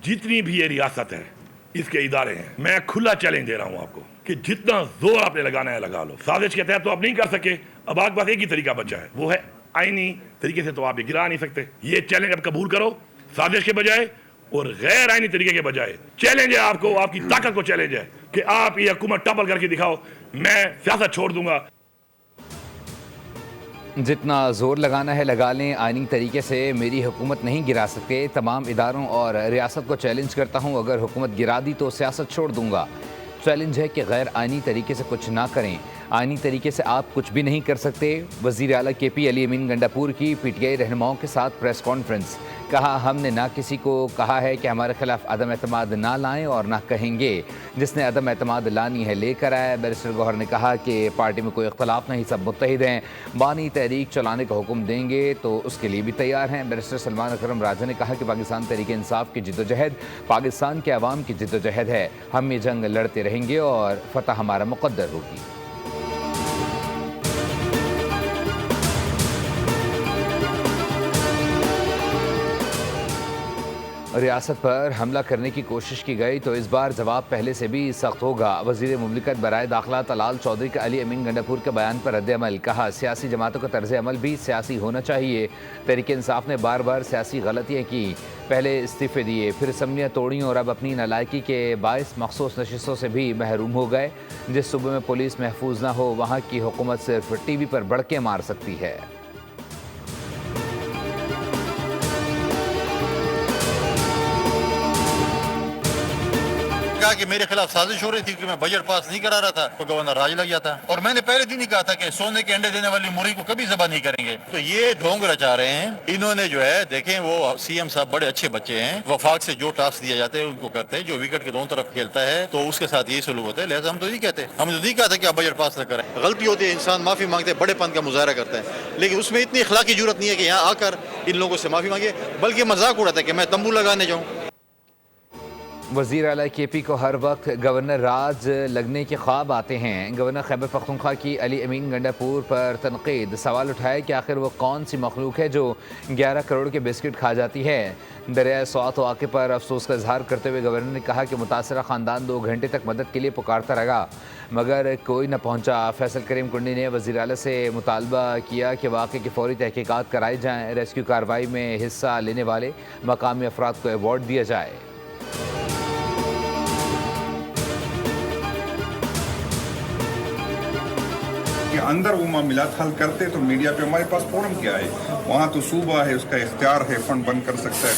जितनी भी ये रियासत है, इसके इदारे हैं, मैं खुला चैलेंज दे रहा हूं आपको कि जितना जोर आपने लगाना है लगा लो। साजिश के तहत तो आप नहीं कर सके, अब आपके पास एक ही तरीका बचा है, वो है आईनी तरीके से तो आप ये गिरा नहीं सकते। ये चैलेंज आप कबूल करो, साजिश के बजाय और गैर आईनी तरीके के बजाय चैलेंज है आपको, आपकी ताकत को चैलेंज है कि आप ये हुकूमत टॉपल करके दिखाओ, मैं सियासत छोड़ दूंगा। जितना ज़ोर लगाना है लगा लें, आईनी तरीके से मेरी हुकूमत नहीं गिरा सकते। तमाम इदारों और रियासत को चैलेंज करता हूँ, अगर हुकूमत गिरा दी तो सियासत छोड़ दूँगा। चैलेंज है कि गैर आईनी तरीके से कुछ ना करें, आईनी तरीके से आप कुछ भी नहीं कर सकते। वज़ीर आला KP अली अमीन गंडापुर की PTI रहनुमाओं के साथ प्रेस कॉन्फ्रेंस। कहा, हमने ना किसी को कहा है कि हमारे खिलाफ अदम एतमाद ना लाएं और ना कहेंगे। जिसने अदम एतमाद लानी है लेकर आए। बैरिस्टर गौहर ने कहा कि पार्टी में कोई इख्तलाफ नहीं, सब मुत्तहिद हैं। बानी तहरीक चलाने का हुक्म देंगे तो उसके लिए भी तैयार हैं। बैरिस्टर सलमान अकरम राजा ने कहा कि पाकिस्तान तहरीक इंसाफ की जिद्दोजहद पाकिस्तान के अवाम की जिद्दोजहद है। हम ये जंग लड़ते रहेंगे और फतह हमारा मुक़द्दर होगी। रियासत पर हमला करने की कोशिश की गई तो इस बार जवाब पहले से भी सख्त होगा। वज़ीर मुमलिकत बराए दाखिला तलाल चौधरी का अली अमीन गंडापुर के बयान पर रद्द-ए-अमल। कहा, सियासी जमातों का तर्ज अमल भी सियासी होना चाहिए। तहरीक इंसाफ ने बार बार सियासी गलतियाँ की, पहले इस्तीफ़े दिए, फिर असम्बलियाँ तोड़ी और अब अपनी नालायकी के बायस मखसूस नशिस्तों से भी महरूम हो गए। जिस सूबे में पुलिस महफूज ना हो वहाँ की हुकूमत सिर्फ TV पर बड़के मार सकती है। कहा कि मेरे खिलाफ साजिश हो रही थी कि मैं बजट पास नहीं करा रहा था, तो गवर्नर राज लग जाता। और मैंने पहले दिन ही कहा था कि सोने के अंडे देने वाली मुर्गी को कभी ज़बह नहीं करेंगे। तो ये ढोंग रचा रहे हैं इन्होंने। जो है देखें, वो CM साहब बड़े अच्छे बच्चे हैं, वफाक से जो टास्क दिया जाते हैं उनको करते हैं। जो विकेट के दोनों तरफ खेलता है तो उसके साथ यही सलूक होता है। लिहाजा हम तो नहीं कहते, हमने तो नहीं कहा था कि आप बजट पास न करें। गलती होती है, इंसान माफी मांगते हैं, बड़ेपन का मुजाहरा करते हैं, लेकिन उसमें इतनी अखलाकी जरूरत नहीं है कि यहाँ आकर इन लोगों से माफी मांगे, बल्कि मजाक उड़ाता है कि मैं तंबू लगाने जाऊँ। वज़ीर आला KP को हर वक्त गवर्नर राज लगने के ख्वाब आते हैं। गवर्नर खैबर पख्तूनख्वा की अली अमीन गंडापुर पर तनकीद। सवाल उठाया कि आखिर वो कौन सी मखलूक है जो 11 करोड़ के बिस्किट खा जाती है। दरियाए स्वात वाक़े पर अफसोस का इजहार करते हुए गवर्नर ने कहा कि मुतासरा ख़ानदान 2 घंटे तक मदद के लिए पुकारता रहा मगर कोई न पहुँचा। फैसल करीम कुंडी ने वज़ीर आला से मुतालबा किया कि वाक़े की फ़ौरी तहक़ीक़ात कराई जाएँ, रेस्क्यू कार्रवाई में हिस्सा लेने वाले मकामी अफराद को अवार्ड दिया जाए। कि अंदर वो मामलात हल करते तो मीडिया पे हमारे पास फोरम क्या है, वहाँ तो सूबा है, उसका इख्तियार है, फंड बंद कर सकता है।